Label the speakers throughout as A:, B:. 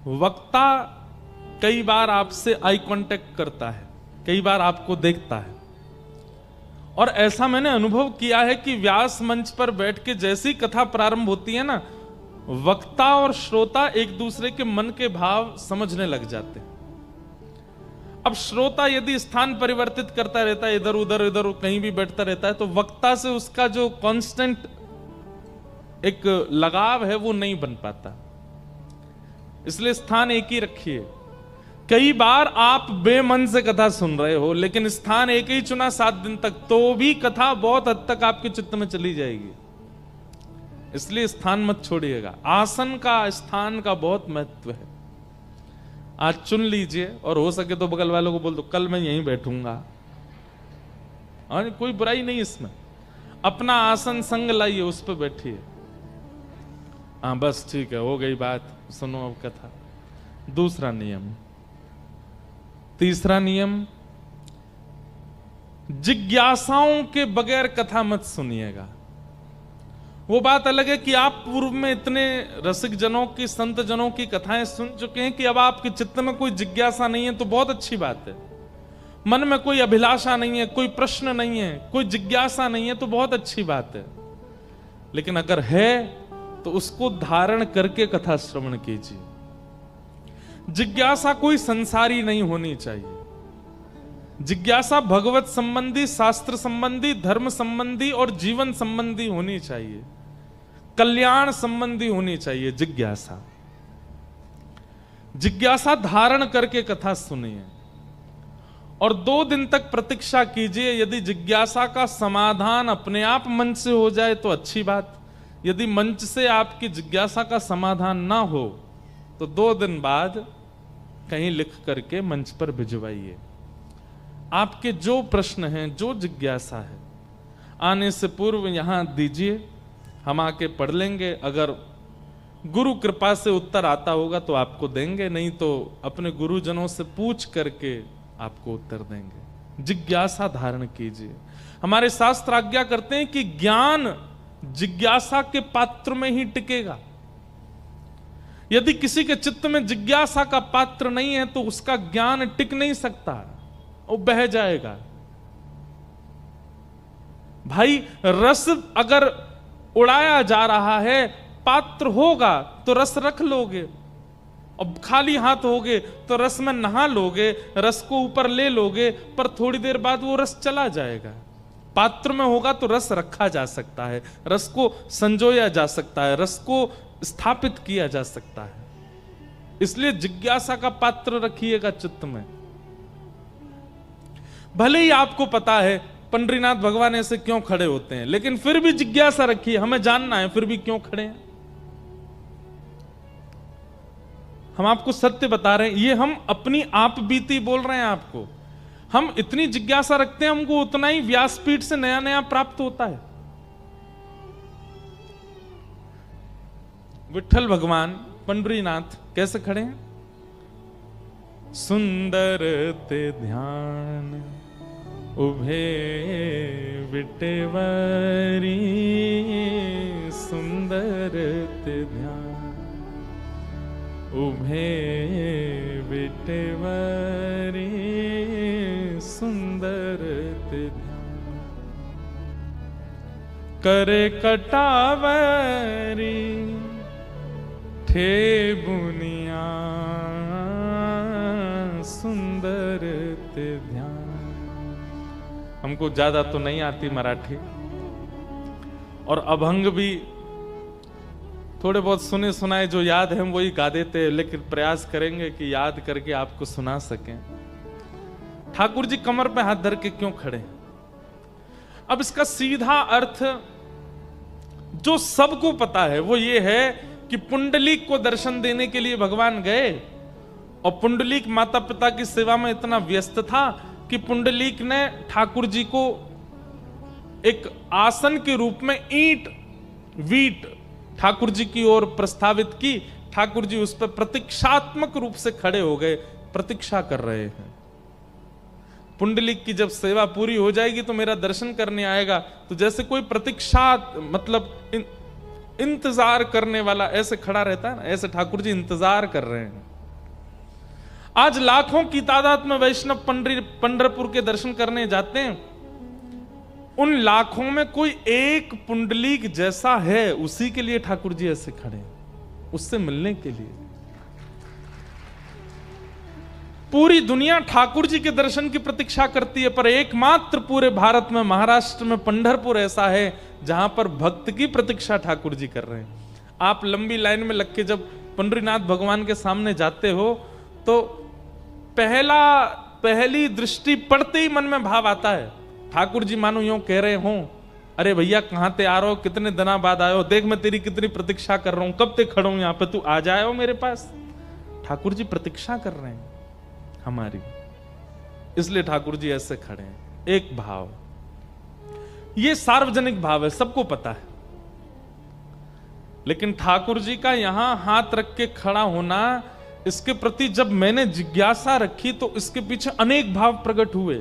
A: वक्ता कई बार आपसे आई कांटेक्ट करता है, कई बार आपको देखता है, और ऐसा मैंने अनुभव किया है कि व्यास मंच पर बैठ के जैसी कथा प्रारंभ होती है ना, वक्ता और श्रोता एक दूसरे के मन के भाव समझने लग जाते हैं। अब श्रोता यदि स्थान परिवर्तित करता रहता है, इधर उधर कहीं भी बैठता रहता है, तो वक्ता से उसका जो कांस्टेंट एक लगाव है वो नहीं बन पाता। इसलिए स्थान एक ही रखिए। कई बार आप बेमन से कथा सुन रहे हो, लेकिन स्थान एक ही चुना 7 दिन तक, तो भी कथा बहुत हद तक आपके चित्त में चली जाएगी। इसलिए स्थान मत छोड़िएगा। आसन का, स्थान का बहुत महत्व है। आज चुन लीजिए, और हो सके तो बगल वालों को बोल दो कल मैं यहीं बैठूंगा। और कोई बुराई नहीं इसमें। अपना आसन संग लाइए, उस पर बैठिए। हाँ बस ठीक है, हो गई बात, सुनो अब कथा। दूसरा नियम। तीसरा नियम, जिज्ञासाओं के बगैर कथा मत सुनिएगा। वो बात अलग है कि आप पूर्व में इतने रसिक जनों की, संत जनों की कथाएं सुन चुके हैं कि अब आपके चित्त में कोई जिज्ञासा नहीं है, तो बहुत अच्छी बात है। मन में कोई अभिलाषा नहीं है, कोई प्रश्न नहीं है, कोई जिज्ञासा नहीं है, तो बहुत अच्छी बात है। लेकिन अगर है तो उसको धारण करके कथा श्रवण कीजिए। जिज्ञासा कोई संसारी नहीं होनी चाहिए। जिज्ञासा भगवत संबंधी, शास्त्र संबंधी, धर्म संबंधी और जीवन संबंधी होनी चाहिए, कल्याण संबंधी होनी चाहिए। जिज्ञासा धारण करके कथा सुनिए, और 2 दिन तक प्रतीक्षा कीजिए। यदि जिज्ञासा का समाधान अपने आप मंच से हो जाए तो अच्छी बात। यदि मंच से आपकी जिज्ञासा का समाधान ना हो तो 2 दिन बाद कहीं लिख करके मंच पर भिजवाइए। आपके जो प्रश्न हैं, जो जिज्ञासा है, आने से पूर्व यहां दीजिए, हम आके पढ़ लेंगे। अगर गुरु कृपा से उत्तर आता होगा तो आपको देंगे, नहीं तो अपने गुरुजनों से पूछ करके आपको उत्तर देंगे। जिज्ञासा धारण कीजिए। हमारे शास्त्र आज्ञा करते हैं कि ज्ञान जिज्ञासा के पात्र में ही टिकेगा। यदि किसी के चित्त में जिज्ञासा का पात्र नहीं है तो उसका ज्ञान टिक नहीं सकता, वो बह जाएगा। भाई, रस अगर उड़ाया जा रहा है, पात्र होगा तो रस रख लोगे। अब खाली हाथ होगे तो रस में नहा लोगे, रस को ऊपर ले लोगे, पर थोड़ी देर बाद वो रस चला जाएगा। पात्र में होगा तो रस रखा जा सकता है, रस को संजोया जा सकता है, रस को स्थापित किया जा सकता है। इसलिए जिज्ञासा का पात्र रखिएगा चित्त में। भले ही आपको पता है पंडरीनाथ भगवान ऐसे क्यों खड़े होते हैं, लेकिन फिर भी जिज्ञासा रखिए, हमें जानना है फिर भी क्यों खड़े हैं। हम आपको सत्य बता रहे हैं, ये हम अपनी आप बीती बोल रहे हैं आपको। हम इतनी जिज्ञासा रखते हैं, हमको उतना ही व्यासपीठ से नया नया प्राप्त होता है। विठ्ठल भगवान पंडरीनाथ कैसे खड़े हैं? सुंदर ते ध्यान उभे विटेवरी, सुंदर ते ध्यान उभे विटेवरी, सुंदर ते ध्यान करे कटावरी, ठे बुनिया सुंदर ते ध्यान। हमको ज्यादा तो नहीं आती मराठी, और अभंग भी थोड़े बहुत सुने सुनाए जो याद है हम वही गा देते हैं, लेकिन प्रयास करेंगे कि याद करके आपको सुना सकें। ठाकुर जी कमर पे हाथ धर के क्यों खड़े? अब इसका सीधा अर्थ जो सबको पता है वो ये है कि पुंडलीक को दर्शन देने के लिए भगवान गए, और पुंडलीक माता पिता की सेवा में इतना व्यस्त था कि पुंडलीक ने ठाकुर जी को एक आसन के रूप में ईंट वीट ठाकुर जी की ओर प्रस्तावित की। ठाकुर जी उस पर प्रतीक्षात्मक रूप से खड़े हो गए, प्रतीक्षा कर रहे हैं। पुंडलीक की जब सेवा पूरी हो जाएगी तो मेरा दर्शन करने आएगा, तो जैसे कोई प्रतीक्षा मतलब इंतजार करने वाला ऐसे खड़ा रहता है ना, ऐसे ठाकुर जी इंतजार कर रहे हैं। आज लाखों की तादाद में वैष्णव पंढरपुर के दर्शन करने जाते हैं। उन लाखों में कोई एक पुंडलीक जैसा है, उसी के लिए ठाकुर जी ऐसे खड़े हैं, उससे मिलने के लिए। पूरी दुनिया ठाकुर जी के दर्शन की प्रतीक्षा करती है, पर एकमात्र पूरे भारत में, महाराष्ट्र में पंढरपुर ऐसा है जहां पर भक्त की प्रतीक्षा ठाकुर जी कर रहे हैं। आप लंबी लाइन में लग के जब पंढरीनाथ भगवान के सामने जाते हो तो पहली दृष्टि पड़ते ही मन में भाव आता है, ठाकुर जी मानो यूं कह रहे हो, अरे भैया कहां ते आ रहे हो, कितने दिनों बाद आए हो, देख मैं तेरी कितनी प्रतीक्षा कर रहा हूं, कब तक खड़ा हूं यहां पे, तू आ जाए हो मेरे पास। ठाकुर जी प्रतीक्षा कर रहे हैं हमारी, इसलिए ठाकुर जी ऐसे खड़े हैं। एक भाव, ये सार्वजनिक भाव है, सबको पता है, लेकिन ठाकुर जी का यहां हाथ रख के खड़ा होना, इसके प्रति जब मैंने जिज्ञासा रखी तो इसके पीछे अनेक भाव प्रकट हुए।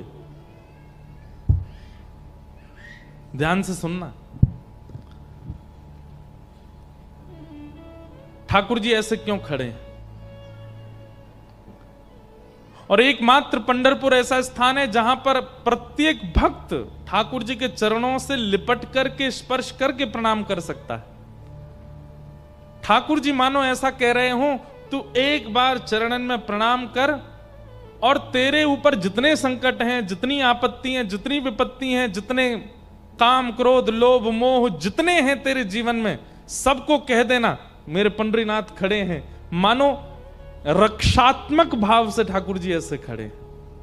A: ध्यान से सुनना। ठाकुर जी ऐसे क्यों खड़े हैं? और एकमात्र पंढरपुर ऐसा स्थान है जहां पर प्रत्येक भक्त ठाकुर जी के चरणों से लिपट करके, स्पर्श करके प्रणाम कर सकता है। ठाकुर जी मानो ऐसा कह रहे हो, तू एक बार चरणन में प्रणाम कर और तेरे ऊपर जितने संकट हैं, जितनी आपत्ति हैं, जितनी विपत्ति हैं, जितने काम क्रोध लोभ मोह जितने हैं तेरे जीवन में, सबको कह देना मेरे पंढरीनाथ खड़े हैं। मानो रक्षात्मक भाव से ठाकुर जी ऐसे खड़े,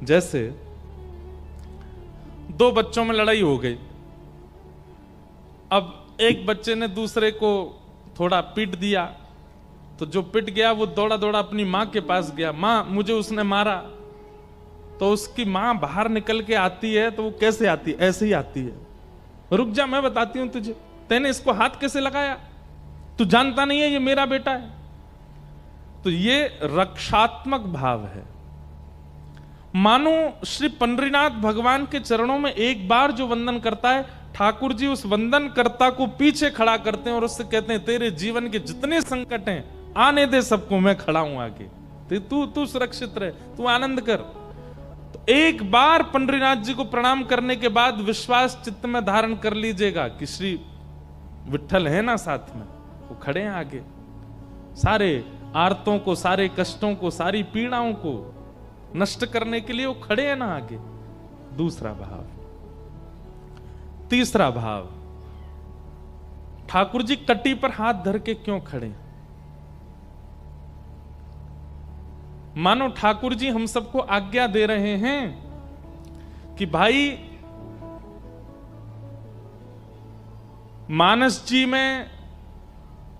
A: जैसे दो बच्चों में लड़ाई हो गई। अब एक बच्चे ने दूसरे को थोड़ा पीट दिया, तो जो पिट गया वो दौड़ा दौड़ा अपनी मां के पास गया, मां मुझे उसने मारा। तो उसकी मां बाहर निकल के आती है, तो वो कैसे आती है? ऐसे ही आती है, रुक जा मैं बताती हूं तुझे, तैने इसको हाथ कैसे लगाया, तू जानता नहीं है ये मेरा बेटा है। तो ये रक्षात्मक भाव है। मानो श्री पंढरीनाथ भगवान के चरणों में एक बार जो वंदन करता है, ठाकुर जी उस वंदन कर्ता को पीछे खड़ा करते हैं और उससे कहते हैं तेरे जीवन के जितने संकट हैं आने दे सबको, मैं खड़ा हूं आगे, तू सुरक्षित रहे, तू आनंद कर। तो एक बार पंढरीनाथ जी को प्रणाम करने के बाद विश्वास चित्त में धारण कर लीजिएगा कि श्री विठ्ठल है ना साथ में, वो खड़े हैं आगे, सारे आर्तों को, सारे कष्टों को, सारी पीड़ाओं को नष्ट करने के लिए वो खड़े हैं ना आगे। दूसरा भाव। तीसरा भाव, ठाकुर जी कटी पर हाथ धर के क्यों खड़े? मानो ठाकुर जी हम सबको आज्ञा दे रहे हैं कि भाई मानस जी में,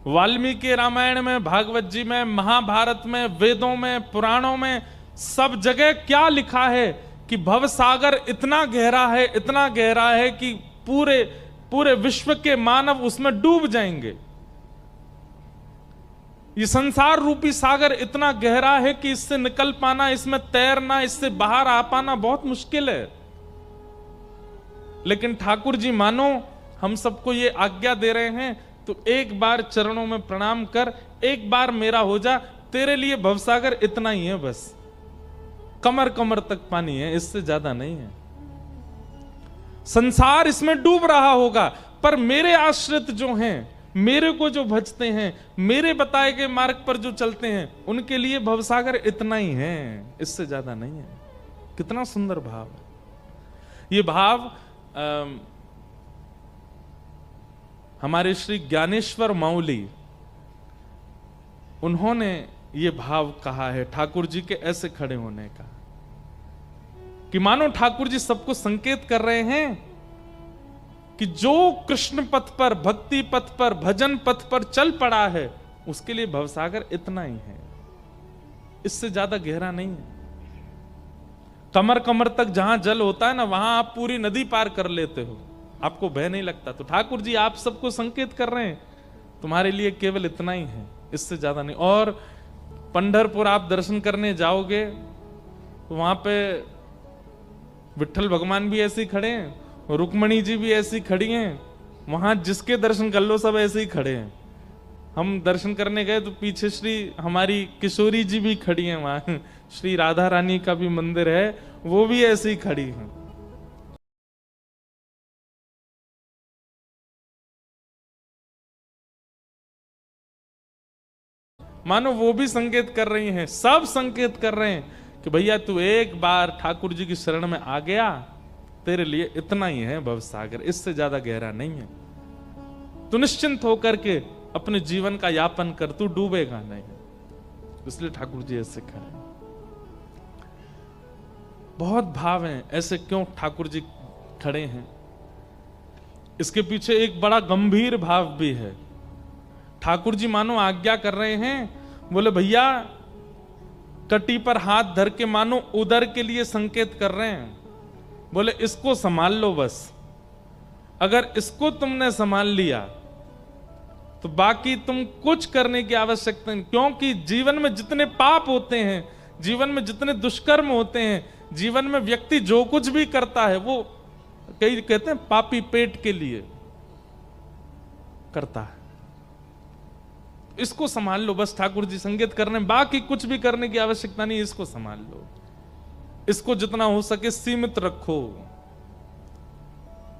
A: वाल्मीकि रामायण में, भागवत जी में, महाभारत में, वेदों में, पुराणों में, सब जगह क्या लिखा है कि भवसागर इतना गहरा है, इतना गहरा है कि पूरे विश्व के मानव उसमें डूब जाएंगे। ये संसार रूपी सागर इतना गहरा है कि इससे निकल पाना, इसमें तैरना, इससे बाहर आ पाना बहुत मुश्किल है। लेकिन ठाकुर जी मानो हम सबको ये आज्ञा दे रहे हैं, तो एक बार चरणों में प्रणाम कर, एक बार मेरा हो जा, तेरे लिए भवसागर इतना ही है, बस कमर कमर तक पानी है, इससे ज्यादा नहीं है। संसार इसमें डूब रहा होगा, पर मेरे आश्रित जो हैं, मेरे को जो भजते हैं, मेरे बताए गए मार्ग पर जो चलते हैं, उनके लिए भवसागर इतना ही है, इससे ज्यादा नहीं है। कितना सुंदर भाव है ये भाव। हमारे श्री ज्ञानेश्वर माउली, उन्होंने ये भाव कहा है ठाकुर जी के ऐसे खड़े होने का, कि मानो ठाकुर जी सबको संकेत कर रहे हैं कि जो कृष्ण पथ पर, भक्ति पथ पर, भजन पथ पर चल पड़ा है, उसके लिए भवसागर इतना ही है, इससे ज्यादा गहरा नहीं है। कमर कमर तक जहां जल होता है ना, वहां आप पूरी नदी पार कर लेते हो, आपको भय नहीं लगता। तो ठाकुर जी आप सबको संकेत कर रहे हैं, तुम्हारे लिए केवल इतना ही है, इससे ज्यादा नहीं। और पंढरपुर आप दर्शन करने जाओगे तो वहां पे विठ्ठल भगवान भी ऐसे ही खड़े हैं, रुक्मणी जी भी ऐसी खड़ी हैं, वहां जिसके दर्शन कर लो सब ऐसे ही खड़े हैं। हम दर्शन करने गए तो पीछे श्री हमारी किशोरी जी भी खड़ी हैं, वहां श्री राधा रानी का भी मंदिर है, वो भी ऐसे ही खड़ी हैं। मानो वो भी संकेत कर रही हैं, सब संकेत कर रहे हैं कि भैया तू एक बार ठाकुर जी की शरण में आ गया, तेरे लिए इतना ही है भवसागर, इससे ज्यादा गहरा नहीं है। तू निश्चिंत होकर के अपने जीवन का यापन कर, तू डूबेगा नहीं। इसलिए ठाकुर जी ऐसे खड़े। बहुत भाव हैं, ऐसे क्यों ठाकुर जी खड़े हैं? इसके पीछे एक बड़ा गंभीर भाव भी है। ठाकुर जी मानो आज्ञा कर रहे हैं, बोले भैया कटी पर हाथ धर के मानो उदर के लिए संकेत कर रहे हैं। बोले इसको संभाल लो बस, अगर इसको तुमने संभाल लिया तो बाकी तुम कुछ करने की आवश्यकता नहीं। क्योंकि जीवन में जितने पाप होते हैं, जीवन में जितने दुष्कर्म होते हैं, जीवन में व्यक्ति जो कुछ भी करता है वो कई कहते हैं पापी पेट के लिए करता है। इसको संभाल लो बस, ठाकुर जी संकेत करने, बाकी कुछ भी करने की आवश्यकता नहीं, इसको संभाल लो, इसको जितना हो सके सीमित रखो,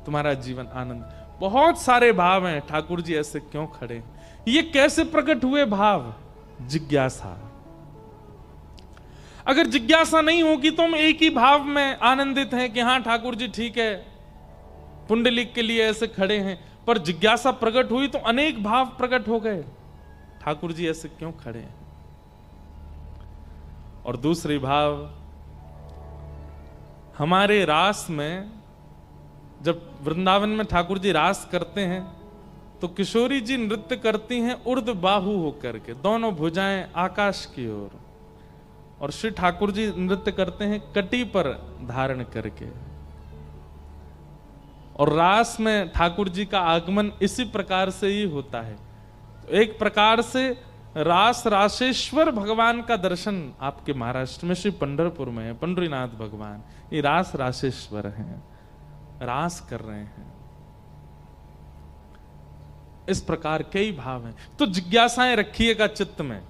A: तुम्हारा जीवन आनंद। बहुत सारे भाव हैं, ठाकुर जी ऐसे क्यों खड़े? ये कैसे प्रकट हुए भाव? जिज्ञासा। अगर जिज्ञासा नहीं होगी तो हम एक ही भाव में आनंदित हैं कि हां ठाकुर जी ठीक है, पुंडलिक के लिए ऐसे खड़े हैं, पर जिज्ञासा प्रकट हुई तो अनेक भाव प्रकट हो गए। ठाकुर जी ऐसे क्यों खड़े हैं? और दूसरी भाव, हमारे रास में जब वृंदावन में ठाकुर जी रास करते हैं तो किशोरी जी नृत्य करती हैं उर्ध बाहु होकर के, दोनों भुजाएं आकाश की ओर, और श्री ठाकुर जी नृत्य करते हैं कटी पर धारण करके। और रास में ठाकुर जी का आगमन इसी प्रकार से ही होता है। तो एक प्रकार से रास रासेश्वर भगवान का दर्शन आपके महाराष्ट्र में श्री पंढरपुर में है। पंढरीनाथ भगवान ये रास रासेश्वर हैं, रास कर रहे हैं। इस प्रकार कई भाव हैं। तो जिज्ञासाएं रखिएगा चित्त में।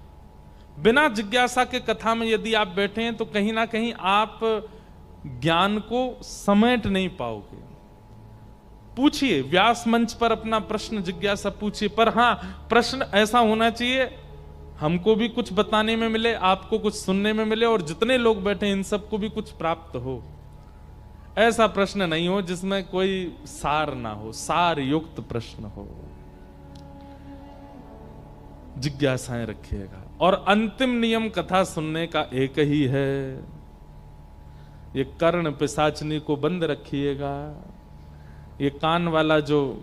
A: बिना जिज्ञासा के कथा में यदि आप बैठे हैं तो कहीं ना कहीं आप ज्ञान को समेट नहीं पाओगे। पूछिए, व्यास मंच पर अपना प्रश्न जिज्ञासा पूछिए, पर हां प्रश्न ऐसा होना चाहिए हमको भी कुछ बताने में मिले, आपको कुछ सुनने में मिले, और जितने लोग बैठे इन सबको भी कुछ प्राप्त हो। ऐसा प्रश्न नहीं हो जिसमें कोई सार ना हो, सार युक्त प्रश्न हो। जिज्ञासाएं रखिएगा। और अंतिम नियम कथा सुनने का एक ही है, ये कर्ण पिशाचनी को बंद रखिएगा। ये कान वाला जो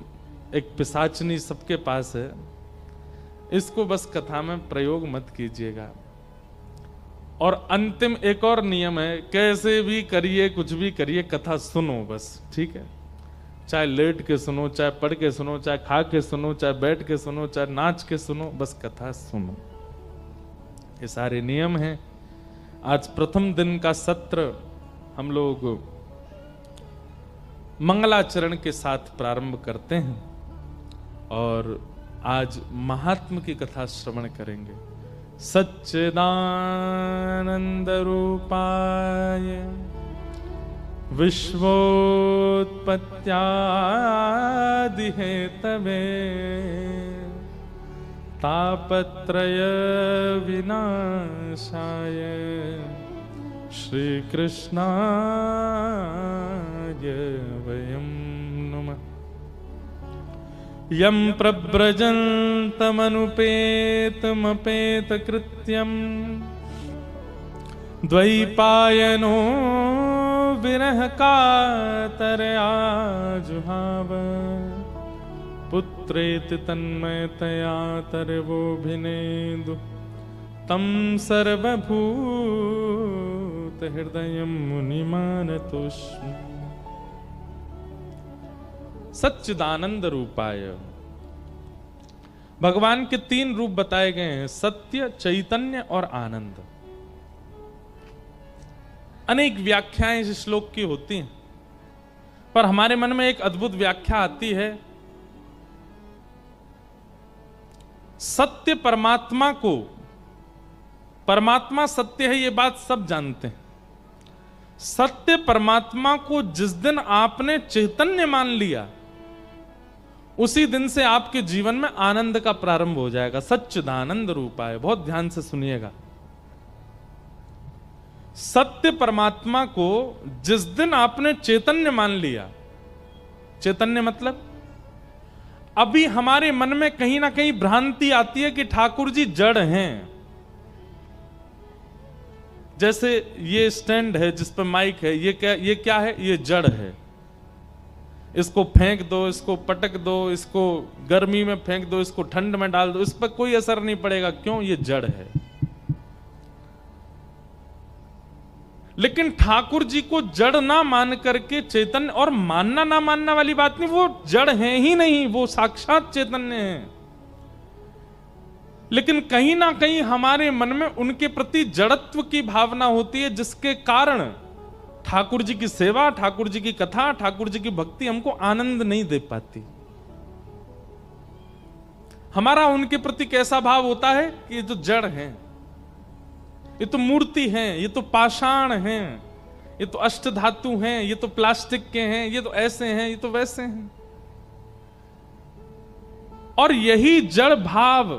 A: एक पिशाचनी सबके पास है, इसको बस कथा में प्रयोग मत कीजिएगा। और अंतिम एक और नियम है, कैसे भी करिए, कुछ भी करिए, कथा सुनो बस, ठीक है? चाहे लेट के सुनो, चाहे पढ़ के सुनो, चाहे खा के सुनो, चाहे बैठ के सुनो, चाहे नाच के सुनो, बस कथा सुनो। ये सारे नियम हैं। आज प्रथम दिन का सत्र हम लोग मंगलाचरण के साथ प्रारंभ करते हैं और आज महात्म की कथा श्रवण करेंगे। सच्चिदानंद रूपाय विश्वोत्पत्त्यादि हेतवे तापत्रय विनाशाय श्री कृष्णाय वयं नमः। यं प्रव्रजन्तमनुपेतमपेतकृत्यं द्वैपायनो विरह कातरया जुहाव पुत्रेति तन्मयतया तरवोभिनेदु तं सर्वभूत हृदयं मुनिमानतोऽस्मि। सच्चिदानंद रूपाय, भगवान के 3 रूप बताए गए हैं, सत्य, चैतन्य और आनंद। अनेक व्याख्याएं इस श्लोक की होती हैं, पर हमारे मन में एक अद्भुत व्याख्या आती है। सत्य परमात्मा को, परमात्मा सत्य है ये बात सब जानते हैं। सत्य परमात्मा को जिस दिन आपने चैतन्य मान लिया, उसी दिन से आपके जीवन में आनंद का प्रारंभ हो जाएगा। सच्चिदानंद रूपाय, बहुत ध्यान से सुनिएगा। सत्य परमात्मा को जिस दिन आपने चैतन्य मान लिया, चैतन्य मतलब अभी हमारे मन में कहीं ना कहीं भ्रांति आती है कि ठाकुर जी जड़ हैं। जैसे ये स्टैंड है जिस पर माइक है, ये क्या है? ये जड़ है। इसको फेंक दो, इसको पटक दो, इसको गर्मी में फेंक दो, इसको ठंड में डाल दो, इस पर कोई असर नहीं पड़ेगा। क्यों? ये जड़ है। लेकिन ठाकुर जी को जड़ ना मान करके चैतन्य, और मानना ना मानना वाली बात नहीं, वो जड़ है ही नहीं, वो साक्षात चैतन्य है। लेकिन कहीं ना कहीं हमारे मन में उनके प्रति जड़त्व की भावना होती है, जिसके कारण ठाकुर जी की सेवा, ठाकुर जी की कथा, ठाकुर जी की भक्ति हमको आनंद नहीं दे पाती। हमारा उनके प्रति कैसा भाव होता है कि ये जो जड़ हैं, ये तो मूर्ति हैं, ये तो पाषाण हैं, ये तो अष्ट धातु हैं, ये तो प्लास्टिक के हैं, ये तो ऐसे हैं, ये तो वैसे हैं। और यही जड़ भाव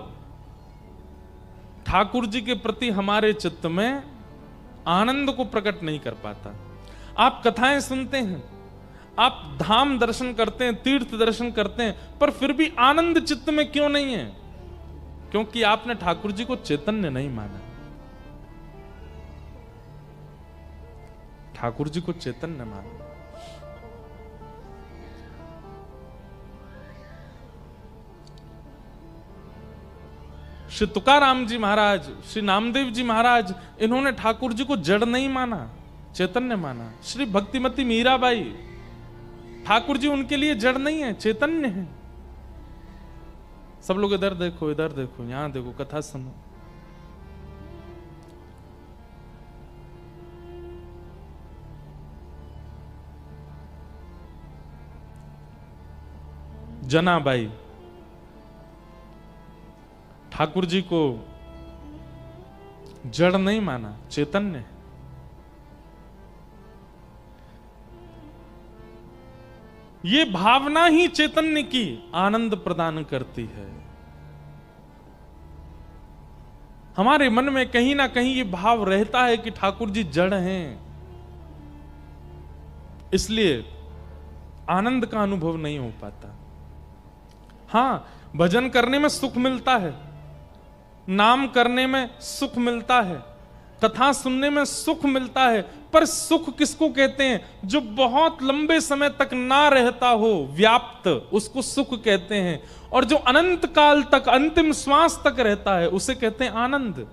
A: ठाकुर जी के प्रति हमारे चित्त में आनंद को प्रकट नहीं कर पाता। आप कथाएं सुनते हैं, आप धाम दर्शन करते हैं, तीर्थ दर्शन करते हैं, पर फिर भी आनंद चित्त में क्यों नहीं है? क्योंकि आपने ठाकुर जी को चैतन्य नहीं माना। ठाकुर जी को चैतन्य माना। श्री तुकाराम जी महाराज, श्री नामदेव जी महाराज, इन्होंने ठाकुर जी को जड़ नहीं माना, चैतन्य माना। श्री भक्तिमती मीराबाई, ठाकुर जी उनके लिए जड़ नहीं है, चैतन्य है। सब लोग इधर देखो, इधर देखो, यहां देखो, कथा सुनो। जनाबाई ठाकुर जी को जड़ नहीं माना, चैतन्य है। ये भावना ही चैतन्य की आनंद प्रदान करती है। हमारे मन में कहीं ना कहीं ये भाव रहता है कि ठाकुर जी जड़ हैं, इसलिए आनंद का अनुभव नहीं हो पाता। हां, भजन करने में सुख मिलता है, नाम करने में सुख मिलता है, कथा सुनने में सुख मिलता है, पर सुख किसको कहते हैं? जो बहुत लंबे समय तक ना रहता हो व्याप्त, उसको सुख कहते हैं। और जो अनंत काल तक, अंतिम श्वास तक रहता है, उसे कहते हैं आनंद।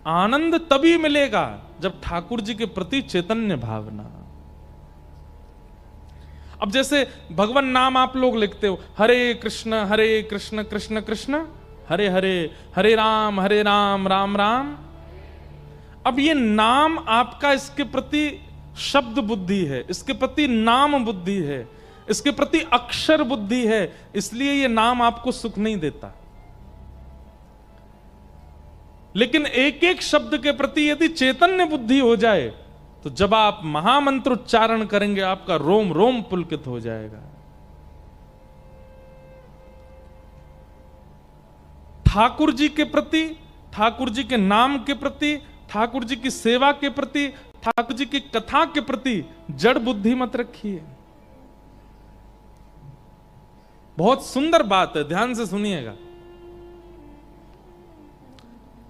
A: आनंद तभी मिलेगा जब ठाकुर जी के प्रति चैतन्य भावना। अब जैसे भगवान नाम आप लोग लिखते हो, हरे कृष्ण कृष्ण कृष्ण हरे हरे, हरे राम राम राम। अब ये नाम आपका इसके प्रति शब्द बुद्धि है, इसके प्रति नाम बुद्धि है, इसके प्रति अक्षर बुद्धि है, इसलिए ये नाम आपको सुख नहीं देता। लेकिन एक एक शब्द के प्रति यदि चैतन्य बुद्धि हो जाए, तो जब आप महामंत्र उच्चारण करेंगे, आपका रोम रोम पुलकित हो जाएगा। ठाकुर जी के प्रति, ठाकुर जी के नाम के प्रति, ठाकुर जी की सेवा के प्रति, ठाकुर जी की कथा के प्रति जड़ बुद्धि मत रखिए। बहुत सुंदर बात है, ध्यान से सुनिएगा।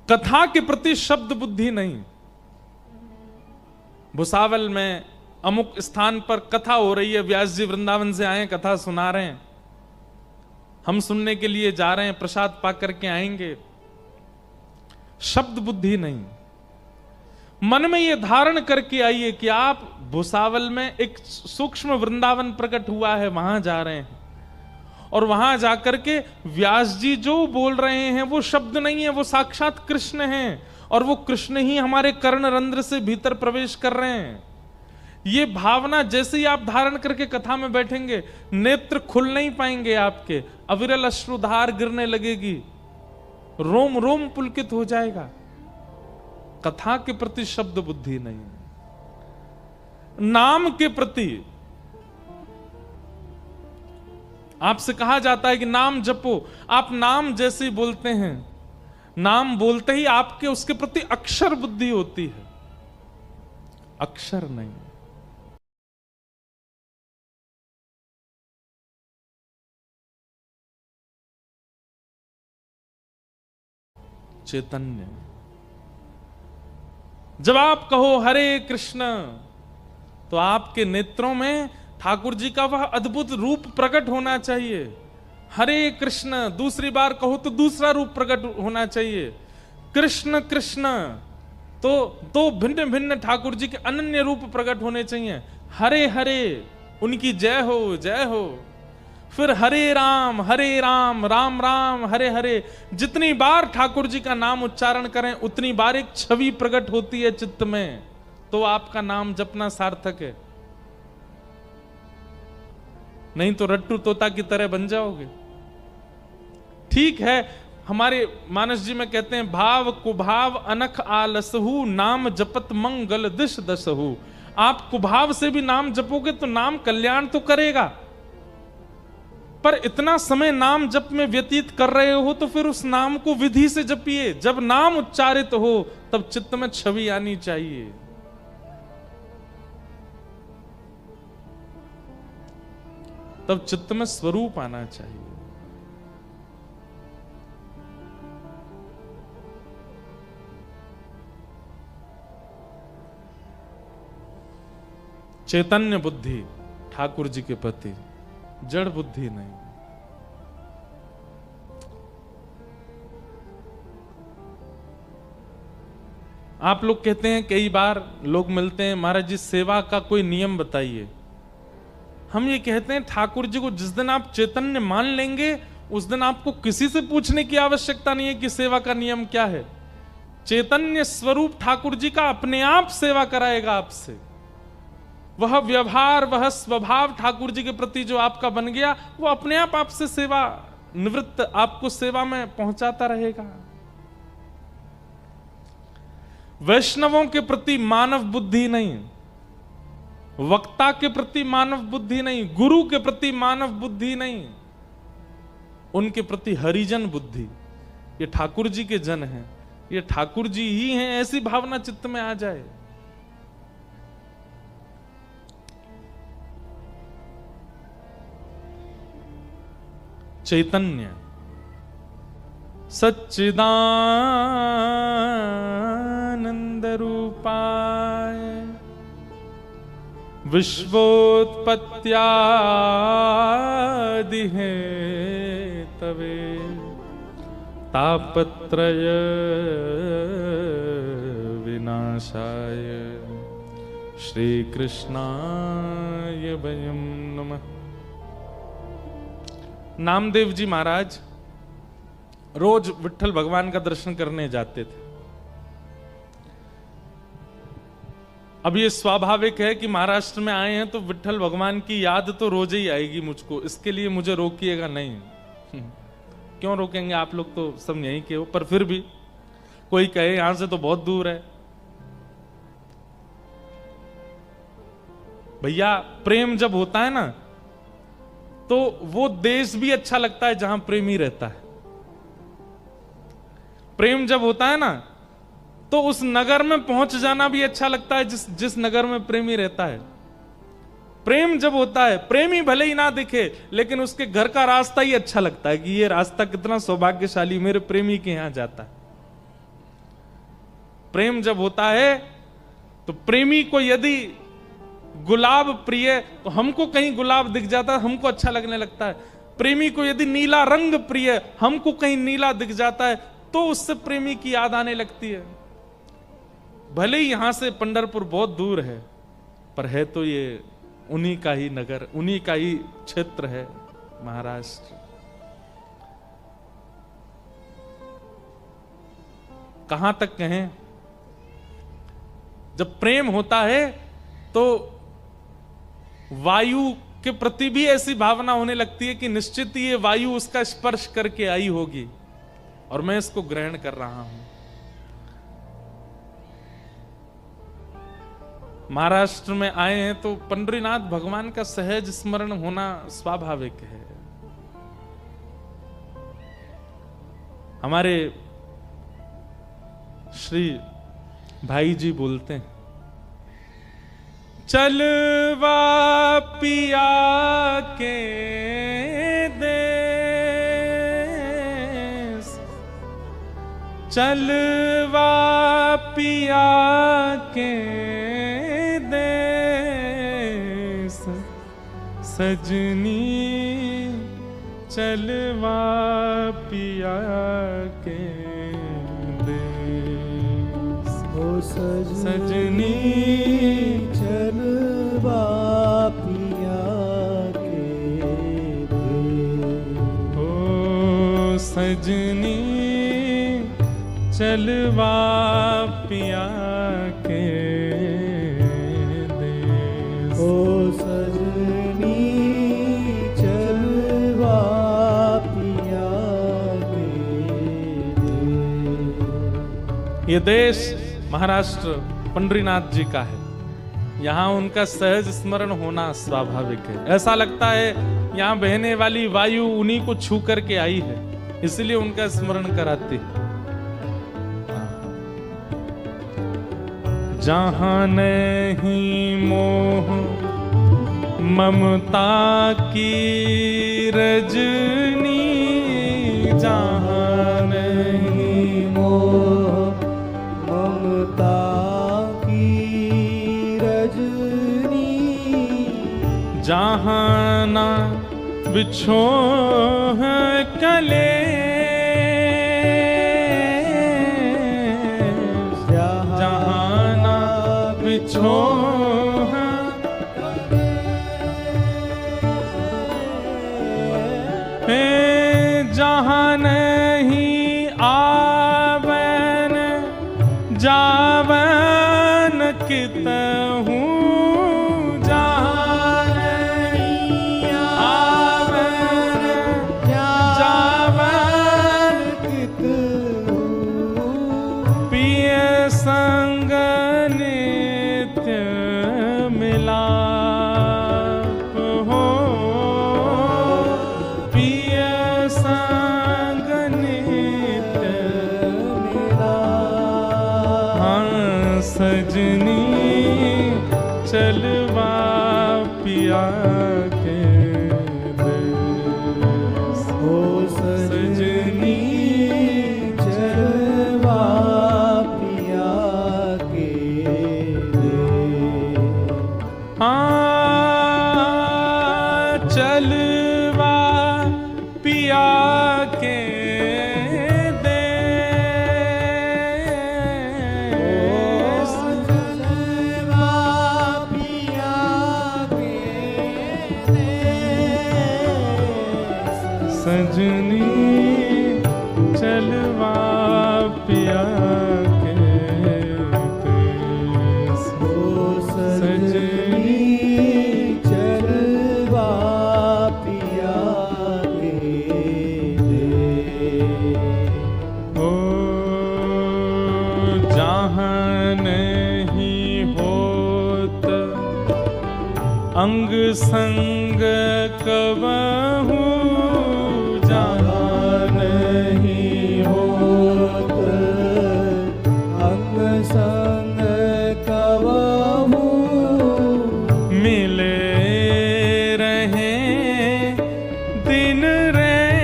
A: कथा के प्रति शब्द बुद्धि नहीं। भुसावल में अमुक स्थान पर कथा हो रही है, व्यास जी वृंदावन से आए, कथा सुना रहे हैं, हम सुनने के लिए जा रहे हैं, प्रसाद पा करके आएंगे। शब्द बुद्धि नहीं, मन में यह धारण करके आइए कि आप भुसावल में एक सूक्ष्म वृंदावन प्रकट हुआ है, वहां जा रहे हैं, और वहां जाकर के व्यास जी जो बोल रहे हैं वो शब्द नहीं है, वो साक्षात कृष्ण हैं, और वो कृष्ण ही हमारे कर्ण रंध्र से भीतर प्रवेश कर रहे हैं। ये भावना जैसे ही आप धारण करके कथा में बैठेंगे, नेत्र खुल नहीं पाएंगे आपके, अविरल अश्रुधार गिरने लगेगी, रोम रोम पुलकित हो जाएगा। कथा के प्रति शब्द बुद्धि नहीं, नाम के प्रति आपसे कहा जाता है कि नाम जपो। आप नाम जैसे ही बोलते हैं, नाम बोलते ही आपके उसके प्रति अक्षर बुद्धि होती है, अक्षर नहीं। चैतन्य। जब आप कहो हरे कृष्ण, तो आपके नेत्रों में ठाकुर जी का वह अद्भुत रूप प्रकट होना चाहिए। हरे कृष्ण दूसरी बार कहो तो दूसरा रूप प्रकट होना चाहिए। कृष्ण कृष्ण तो दो भिन्न भिन्न ठाकुर जी के अनन्य रूप प्रकट होने चाहिए। हरे हरे उनकी जय हो, जय हो। फिर हरे राम राम राम हरे हरे। जितनी बार ठाकुर जी का नाम उच्चारण करें उतनी बार एक छवि प्रकट होती है चित्त में, तो आपका नाम जपना सार्थक है। नहीं तो रट्टू तोता की तरह बन जाओगे। ठीक है, हमारे मानस जी में कहते हैं, भाव कुभाव अनख आलसहु, नाम जपत मंगल दिश दसहु। आप कुभाव से भी नाम जपोगे तो नाम कल्याण तो करेगा, पर इतना समय नाम जप में व्यतीत कर रहे हो तो फिर उस नाम को विधि से जपिए। जब नाम उच्चारित हो तब चित्त में छवि आनी चाहिए। तब चित्त में स्वरूप आना चाहिए। चैतन्य बुद्धि ठाकुर जी के प्रति, जड़ बुद्धि नहीं। आप लोग कहते हैं, कई बार लोग मिलते हैं, महाराज जी सेवा का कोई नियम बताइए। हम ये कहते हैं, ठाकुर जी को जिस दिन आप चैतन्य मान लेंगे उस दिन आपको किसी से पूछने की आवश्यकता नहीं है कि सेवा का नियम क्या है। चैतन्य स्वरूप ठाकुर जी का अपने आप सेवा कराएगा आपसे। वह व्यवहार, वह स्वभाव ठाकुर जी के प्रति जो आपका बन गया, वो अपने आप आपसे सेवा निवृत्त आपको सेवा में पहुंचाता रहेगा। वैष्णवों के प्रति मानव बुद्धि नहीं, वक्ता के प्रति मानव बुद्धि नहीं, गुरु के प्रति मानव बुद्धि नहीं, उनके प्रति हरिजन बुद्धि। ये ठाकुर जी के जन हैं, ये ठाकुर जी ही हैं, ऐसी भावना चित्त में आ जाए। चैतन्य सच्चिदानंद रूपाय विश्वोत्पत्त्यादि हेतवे तापत्रय विनाशाय श्री कृष्णाय वयं नमः। नामदेव जी महाराज रोज विट्ठल भगवान का दर्शन करने जाते थे। अब ये स्वाभाविक है कि महाराष्ट्र में आए हैं तो विट्ठल भगवान की याद तो रोज ही आएगी मुझको, इसके लिए मुझे रोकिएगा नहीं। क्यों रोकेंगे, आप लोग तो सब यहीं के हो। पर फिर भी कोई कहे यहां से तो बहुत दूर है। भैया प्रेम जब होता है ना तो वो देश भी अच्छा लगता है जहां प्रेमी रहता है। प्रेम जब होता है ना तो उस नगर में पहुंच जाना भी अच्छा लगता है जिस नगर में प्रेमी रहता है। प्रेम जब होता है, प्रेमी भले ही ना दिखे लेकिन उसके घर का रास्ता ही अच्छा लगता है कि ये रास्ता कितना सौभाग्यशाली, मेरे प्रेमी के यहां जाता है। प्रेम जब होता है तो प्रेमी को यदि गुलाब प्रिय, तो हमको कहीं गुलाब दिख जाता है, हमको अच्छा लगने लगता है। प्रेमी को यदि नीला रंग प्रिय, हमको कहीं नीला दिख जाता है तो उससे प्रेमी की याद आने लगती है। भले ही यहां से पंढरपुर बहुत दूर है, पर है तो ये उन्हीं का ही नगर, उन्हीं का ही क्षेत्र है महाराष्ट्र। कहां तक कहें, जब प्रेम होता है तो वायु के प्रति भी ऐसी भावना होने लगती है कि निश्चित ही ये वायु उसका स्पर्श करके आई होगी और मैं इसको ग्रहण कर रहा हूं। महाराष्ट्र में आए हैं तो पंढरीनाथ भगवान का सहज स्मरण होना स्वाभाविक है। हमारे श्री भाई जी बोलते हैं, चलवा पिया के देश, चलवा पिया के देश, सजनी चलवा पिया के देश,
B: ओ सजनी चलवा पिया के देश,
A: ओ सजनी चलवा पिया के देश,
B: ओ सजनी चलवा पिया के देश।
A: ये देश महाराष्ट्र पंढरीनाथ जी का है। यहाँ उनका सहज स्मरण होना स्वाभाविक है। ऐसा लगता है यहाँ बहने वाली वायु उन्हीं को छू करके आई है, इसलिए उनका स्मरण कराती है। जहाँ नहीं मोह ममता की रजनी, जहाँ
B: नहीं मोह ममता की रजनी,
A: जहाँ ना बिछो है कलेश, जहाँ ना बिछो है जहाँ नहीं आवन जावन कितहूँ, जहाँ नहीं आवन जावन
B: कितहूँ,
A: पिय संग नित्य मिलाप हो, पिय संग नित्य
B: मिलाप,
A: हाँ सजनी चलवा पिया के देश,
B: ओ सजनी चलवा पिया के देश,
A: हाँ चलवा पिया के देश,
B: चलवा पिया के देश,
A: सजनी चलवा पिया के देश,
B: ओ सजनी चलवा पिया के देश,
A: ओ जहाँ नहीं होत अंग संग कबहू, जहाँ
B: नहीं होत अंग संग कबहू,
A: मिले रहे दिन रैन,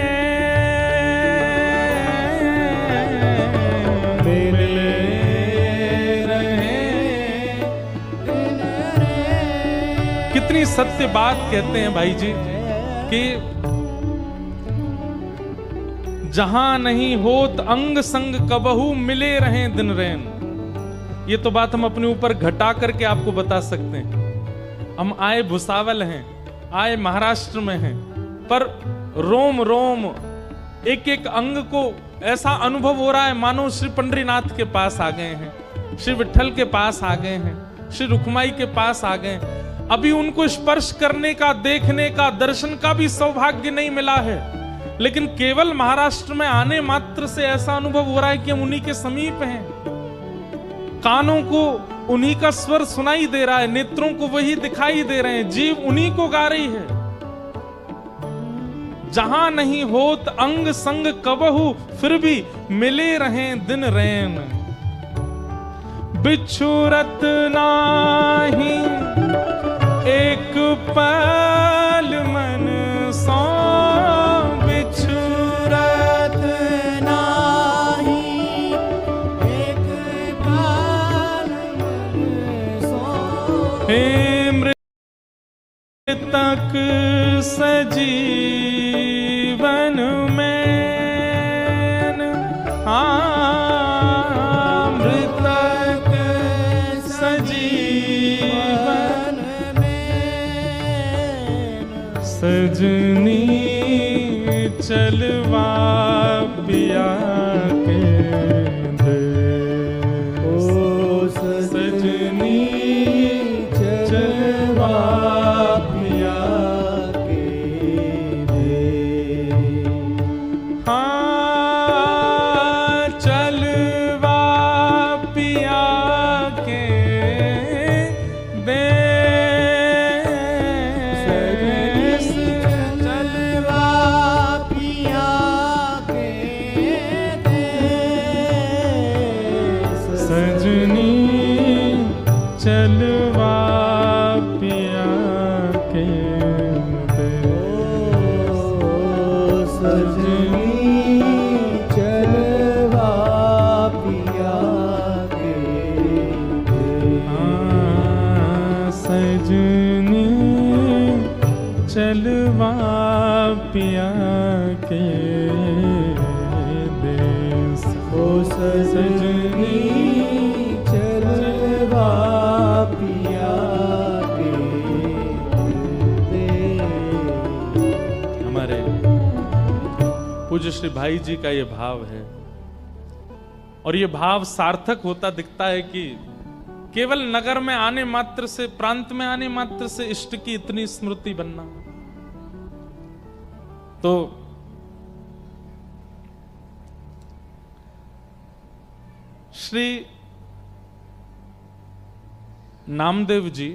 A: मिले रहे
B: दिन रे।
A: कितनी सत्य बात कहते हैं भाई जी कि जहां नहीं होत अंग संग कबहू, मिले रहें दिन रैन। ये तो बात हम अपने ऊपर घटा करके आपको बता सकते हैं। हम आए भुसावल हैं, आए महाराष्ट्र में हैं, पर रोम रोम एक एक अंग को ऐसा अनुभव हो रहा है मानो श्री पंढरीनाथ के पास आ गए हैं, श्री विठ्ठल के पास आ गए हैं, श्री रुक्माई के पास आ गए। अभी उनको स्पर्श करने का, देखने का, दर्शन का भी सौभाग्य नहीं मिला है, लेकिन केवल महाराष्ट्र में आने मात्र से ऐसा अनुभव हो रहा है कि हम उन्हीं के समीप हैं। कानों को उन्हीं का स्वर सुनाई दे रहा है, नेत्रों को वही दिखाई दे रहे हैं, जीव उन्हीं को गा रही है। जहां नहीं होत अंग संग कबहू, फिर भी मिले रहें दिन रैन। बिछुरत नाही एक पल मन सो,
B: बिछुरत नाही एक पल मन सो।
A: हे मृतक सजीवन में,
B: मृतक सजीवन में,
A: सजनी चलवा पिया के दे।
B: ओ सजनी चलवा पिया के दे।
A: हाँ चलवा पिया के दे।
B: चलवा पिया के दे।
A: सजनी चलवा पिया के दे।
B: सजनी चलवा पिया के दे।
A: हाँ, सजनी चलवा पिया के दे।
B: ओ सजनी चलवा पिया के दे।
A: हमारे पूज्य श्री भाई जी का ये भाव है, और ये भाव सार्थक होता दिखता है कि केवल नगर में आने मात्र से, प्रांत में आने मात्र से इष्ट की इतनी स्मृति बनना। तो श्री नामदेव जी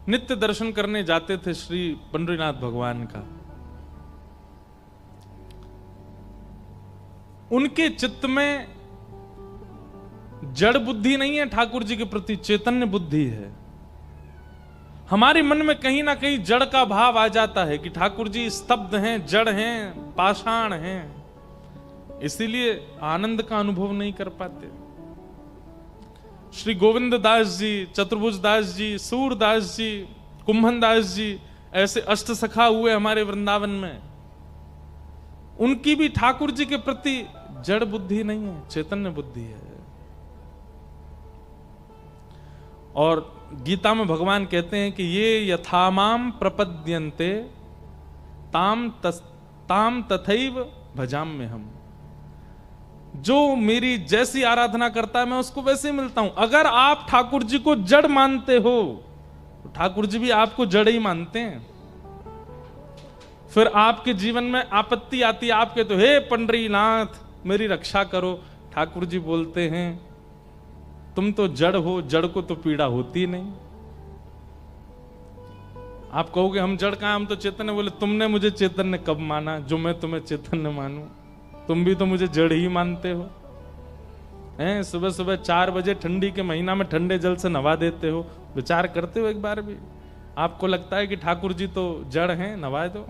A: नित्य दर्शन करने जाते थे श्री पंडरीनाथ भगवान का। उनके चित्त में जड़ बुद्धि नहीं है, ठाकुर जी के प्रति चैतन्य बुद्धि है। हमारे मन में कहीं ना कहीं जड़ का भाव आ जाता है कि ठाकुर जी स्तब्ध हैं, जड़ हैं, पाषाण हैं, इसीलिए आनंद का अनुभव नहीं कर पाते। श्री गोविंद दास जी, चतुर्भुज दास जी, सूरदास जी, कुंभन दास जी, ऐसे अष्ट सखा हुए हमारे वृंदावन में। उनकी भी ठाकुर जी के प्रति जड़ बुद्धि नहीं है, चैतन्य बुद्धि है। और गीता में भगवान कहते हैं कि ये यथामाम प्रपद्यन्ते ताम तथैव भजाम में हम। जो मेरी जैसी आराधना करता है मैं उसको वैसे ही मिलता हूं। अगर आप ठाकुर जी को जड़ मानते हो तो ठाकुर जी भी आपको जड़ ही मानते हैं। फिर आपके जीवन में आपत्ति आती है, आप कहते हो हे पंडरीनाथ मेरी रक्षा करो, ठाकुर जी बोलते हैं तुम तो जड़ हो, जड़ को तो पीड़ा होती नहीं। आप कहोगे हम जड़ कहां, हम तो चैतन्य। बोले तुमने मुझे चैतन्य कब माना जो मैं तुम्हें चैतन्य मानूं? तुम भी तो मुझे जड़ ही मानते हो। हैं, सुबह सुबह 4 बजे ठंडी के महीना में ठंडे जल से नवा देते हो। विचार करते हो एक बार भी? आपको लगता है कि ठाकुर जी तो जड़ हैं, नवा दो।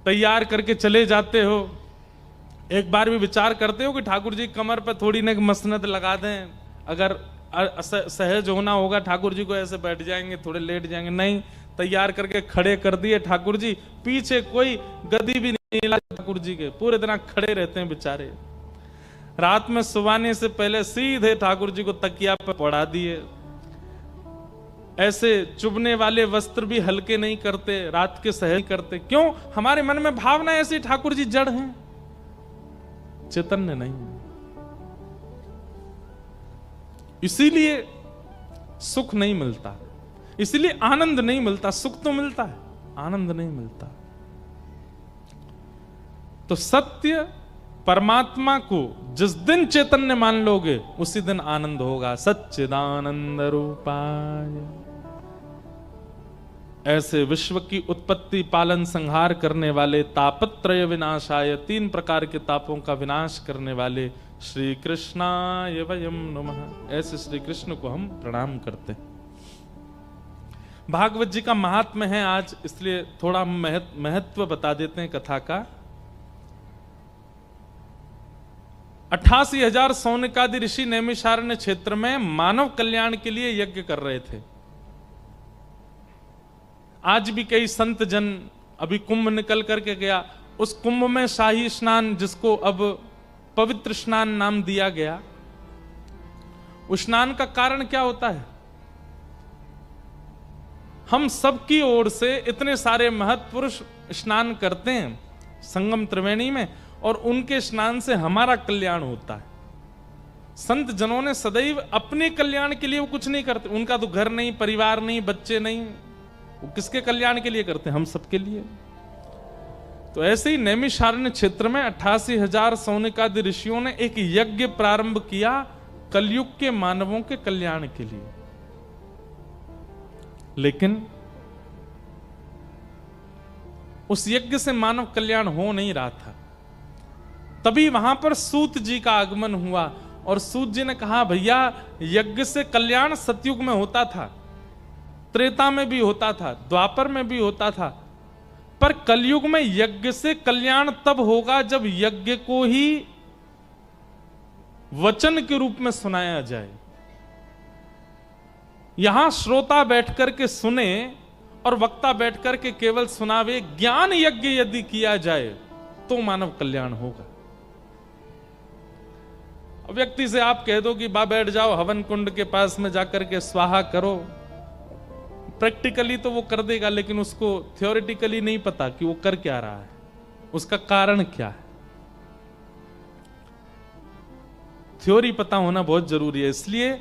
A: तैयार करके चले जाते हो, एक बार भी विचार करते हो कि ठाकुर जी कमर पर थोड़ी ना मसनद लगा दें, अगर सहज होना होगा ठाकुर जी को ऐसे बैठ जाएंगे, थोड़े लेट जाएंगे? नहीं, तैयार करके खड़े कर दिए ठाकुर जी, पीछे कोई गदी भी नहीं लगा ठाकुर जी के, पूरे दिन खड़े रहते हैं बेचारे। रात में सुवाने से पहले सीधे ठाकुर जी को तकिया पर पड़ा दिए। ऐसे चुभने वाले वस्त्र भी हल्के नहीं करते, रात के सहज करते। क्यों? हमारे मन में भावना ऐसी, ठाकुर जी जड़ हैं, चैतन्य नहीं है। इसीलिए सुख नहीं मिलता, इसीलिए आनंद नहीं मिलता। सुख तो मिलता है, आनंद नहीं मिलता। तो सत्य परमात्मा को जिस दिन चैतन्य मान लोगे उसी दिन आनंद होगा। सच्चिदानंद रूपाय, ऐसे विश्व की उत्पत्ति पालन संहार करने वाले, तापत्रय विनाशाय, 3 प्रकार के तापों का विनाश करने वाले श्री कृष्णाय वयम नमः, ऐसे श्री कृष्ण को हम प्रणाम करते हैं। भागवत जी का महात्म्य है आज, इसलिए थोड़ा महत्व बता देते हैं कथा का। 88,000 सौनकादि ऋषि नैमिषारण्य क्षेत्र में मानव कल्याण के लिए यज्ञ कर रहे थे। आज भी कई संत जन, अभी कुंभ निकल करके गया, उस कुंभ में शाही स्नान, जिसको अब पवित्र स्नान नाम दिया गया, उस स्नान का कारण क्या होता है? हम सबकी ओर से इतने सारे महत्पुरुष स्नान करते हैं संगम त्रिवेणी में, और उनके स्नान से हमारा कल्याण होता है। संत जनों ने सदैव अपने कल्याण के लिए वो कुछ नहीं करते, उनका तो घर नहीं, परिवार नहीं, बच्चे नहीं, वो किसके कल्याण के लिए करते हैं? हम सबके लिए। तो ऐसे ही नैमिषारण्य क्षेत्र में 88,000 सौनकादि ऋषियों ने एक यज्ञ प्रारंभ किया कलयुग के मानवों के कल्याण के लिए। लेकिन उस यज्ञ से मानव कल्याण हो नहीं रहा था। तभी वहां पर सूत जी का आगमन हुआ, और सूत जी ने कहा, भैया यज्ञ से कल्याण सतयुग में होता था, त्रेता में भी होता था, द्वापर में भी होता था, पर कलयुग में यज्ञ से कल्याण तब होगा जब यज्ञ को ही वचन के रूप में सुनाया जाए। यहां श्रोता बैठकर के सुने और वक्ता बैठकर के केवल सुनावे, ज्ञान यज्ञ यदि किया जाए तो मानव कल्याण होगा। व्यक्ति से आप कह दो कि बा बैठ जाओ हवन कुंड के पास में जाकर के स्वाहा करो, प्रैक्टिकली तो वो कर देगा, लेकिन उसको थियोरिटिकली नहीं पता कि वो कर क्या रहा है, उसका कारण क्या है। थ्योरी पता होना बहुत जरूरी है। इसलिए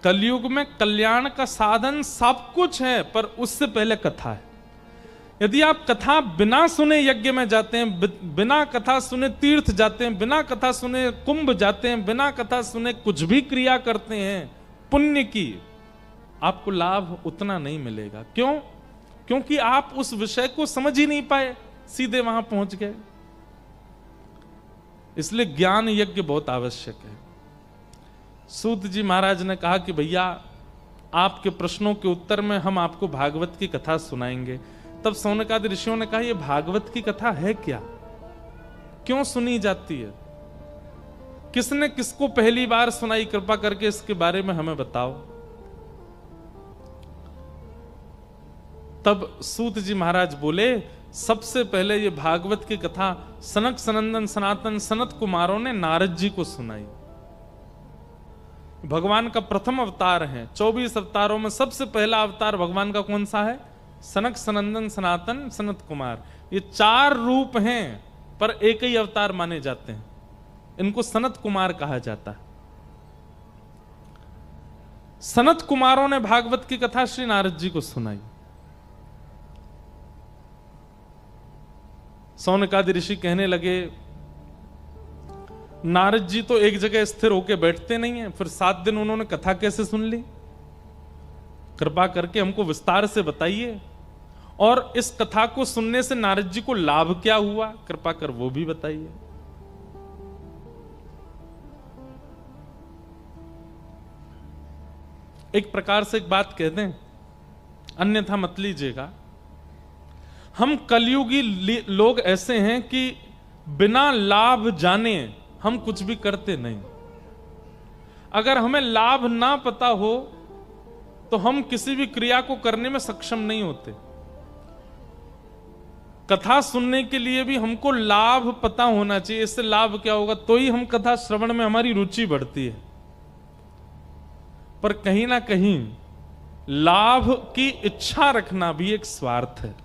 A: कलयुग में कल्याण का साधन सब कुछ है, पर उससे पहले कथा है। यदि आप कथा बिना सुने यज्ञ में जाते हैं, बिना कथा सुने तीर्थ जाते हैं, बिना कथा सुने कुंभ जाते हैं, बिना कथा सुने कुछ भी क्रिया करते हैं पुण्य की, आपको लाभ उतना नहीं मिलेगा। क्यों? क्योंकि आप उस विषय को समझ ही नहीं पाए, सीधे वहां पहुंच गए। इसलिए ज्ञान यज्ञ बहुत आवश्यक है। सूत जी महाराज ने कहा कि भैया आपके प्रश्नों के उत्तर में हम आपको भागवत की कथा सुनाएंगे। तब सौनकादि ऋषियों ने कहा, यह भागवत की कथा है क्या? क्यों सुनी जाती है? किसने किसको पहली बार सुनाई? कृपा करके इसके बारे में हमें बताओ। तब सूत जी महाराज बोले, सबसे पहले ये भागवत की कथा सनक सनंदन सनातन सनत कुमारों ने नारद जी को सुनाई। भगवान का प्रथम अवतार है, 24 अवतारों में सबसे पहला अवतार भगवान का कौन सा है? सनक सनंदन सनातन सनत कुमार। ये 4 रूप हैं पर एक ही अवतार माने जाते हैं, इनको सनत कुमार कहा जाता है। सनत कुमारों ने भागवत की कथा श्री नारद जी को सुनाई। सौनकादि ऋषि कहने लगे, नारद जी तो एक जगह स्थिर होकर बैठते नहीं है, फिर 7 दिन उन्होंने कथा कैसे सुन ली? कृपा करके हमको विस्तार से बताइए, और इस कथा को सुनने से नारद जी को लाभ क्या हुआ, कृपा कर वो भी बताइए। एक प्रकार से एक बात कह दें, अन्यथा मत लीजिएगा। हम कलयुगी लोग ऐसे हैं कि बिना लाभ जाने हम कुछ भी करते नहीं। अगर हमें लाभ ना पता हो तो हम किसी भी क्रिया को करने में सक्षम नहीं होते। कथा सुनने के लिए भी हमको लाभ पता होना चाहिए, इससे लाभ क्या होगा, तो ही हम कथा श्रवण में हमारी रुचि बढ़ती है। पर कहीं ना कहीं लाभ की इच्छा रखना भी एक स्वार्थ है।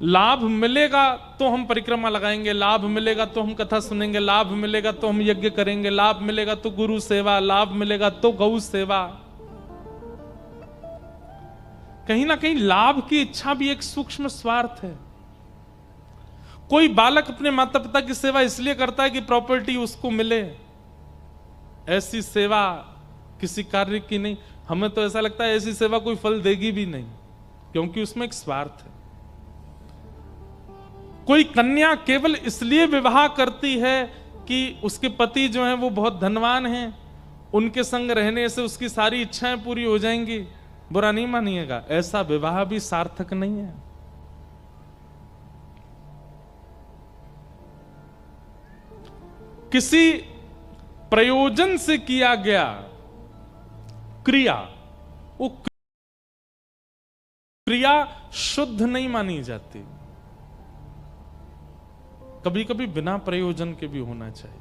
A: लाभ मिलेगा तो हम परिक्रमा लगाएंगे, लाभ मिलेगा तो हम कथा सुनेंगे, लाभ मिलेगा तो हम यज्ञ करेंगे, लाभ मिलेगा तो गुरु सेवा, लाभ मिलेगा तो गौ सेवा। कहीं ना कहीं लाभ की इच्छा भी एक सूक्ष्म स्वार्थ है। कोई बालक अपने माता पिता की सेवा इसलिए करता है कि प्रॉपर्टी उसको मिले, ऐसी सेवा किसी कार्य की नहीं। हमें तो ऐसा लगता है ऐसी सेवा कोई फल देगी भी नहीं, क्योंकि उसमें एक स्वार्थ है। कोई कन्या केवल इसलिए विवाह करती है कि उसके पति जो हैं वो बहुत धनवान हैं, उनके संग रहने से उसकी सारी इच्छाएं पूरी हो जाएंगी, बुरा नहीं मानिएगा, ऐसा विवाह भी सार्थक नहीं है। किसी प्रयोजन से किया गया क्रिया, वो क्रिया शुद्ध नहीं मानी जाती। कभी कभी बिना प्रयोजन के भी होना चाहिए।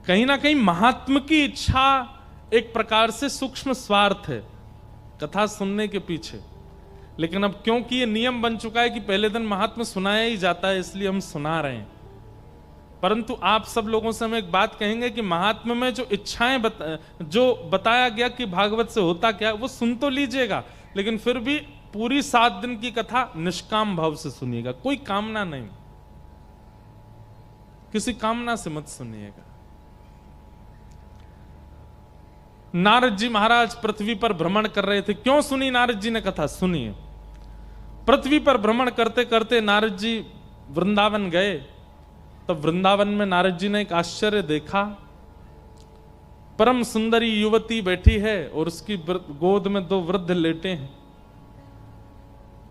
A: कहीं ना कहीं महात्म की इच्छा एक प्रकार से सूक्ष्म स्वार्थ है कथा सुनने के पीछे। लेकिन अब क्योंकि ये नियम बन चुका है कि पहले दिन महात्म सुनाया ही जाता है, इसलिए हम सुना रहे हैं। परंतु आप सब लोगों से हम एक बात कहेंगे कि महात्म में जो इच्छाएं जो बताया गया कि भागवत से होता क्या, वो सुन तो लीजिएगा, लेकिन फिर भी पूरी 7 दिन की कथा निष्काम भाव से सुनिएगा, कोई कामना नहीं, किसी कामना से मत सुनिएगा। नारद जी महाराज पृथ्वी पर भ्रमण कर रहे थे। क्यों सुनी नारद जी ने कथा? सुनिए। पृथ्वी पर भ्रमण करते करते नारद जी वृंदावन गए। तब वृंदावन में नारद जी ने एक आश्चर्य देखा। परम सुंदरी युवती बैठी है और उसकी गोद में 2 वृद्ध लेटे हैं।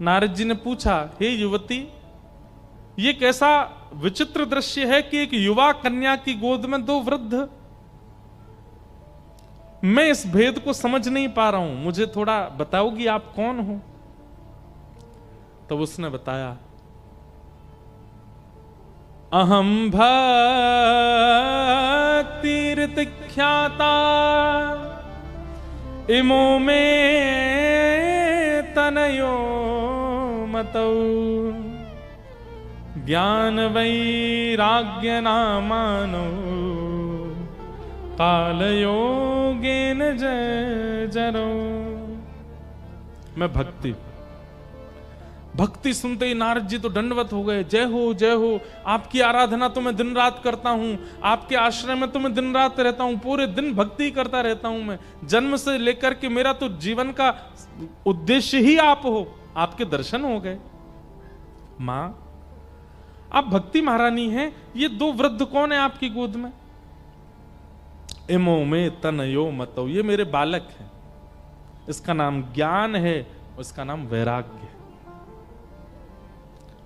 A: नारद जी ने पूछा, हे युवती, ये कैसा विचित्र दृश्य है कि एक युवा कन्या की गोद में 2 वृद्ध? मैं इस भेद को समझ नहीं पा रहा हूं, मुझे थोड़ा बताओगी आप कौन हो? तब उसने बताया, अहम भक्तिर्तिख्याता इमो में तनयो मतौ ज्ञान वैराग्य नामानो कालयोगेन जरो। मैं भक्ति सुनते ही नारद जी तो दंडवत हो गए। जय हो जय हो, आपकी आराधना तो मैं दिन रात करता हूं, आपके आश्रय में तो मैं दिन रात रहता हूं, पूरे दिन भक्ति करता रहता हूं। मैं जन्म से लेकर के मेरा तो जीवन का उद्देश्य ही आप हो, आपके दर्शन हो गए। मां, आप भक्ति महारानी हैं, ये 2 वृद्ध कौन है आपकी गोद में? इमो में तनयो मतौ, ये मेरे बालक हैं। इसका नाम ज्ञान है, उसका नाम वैराग्य है।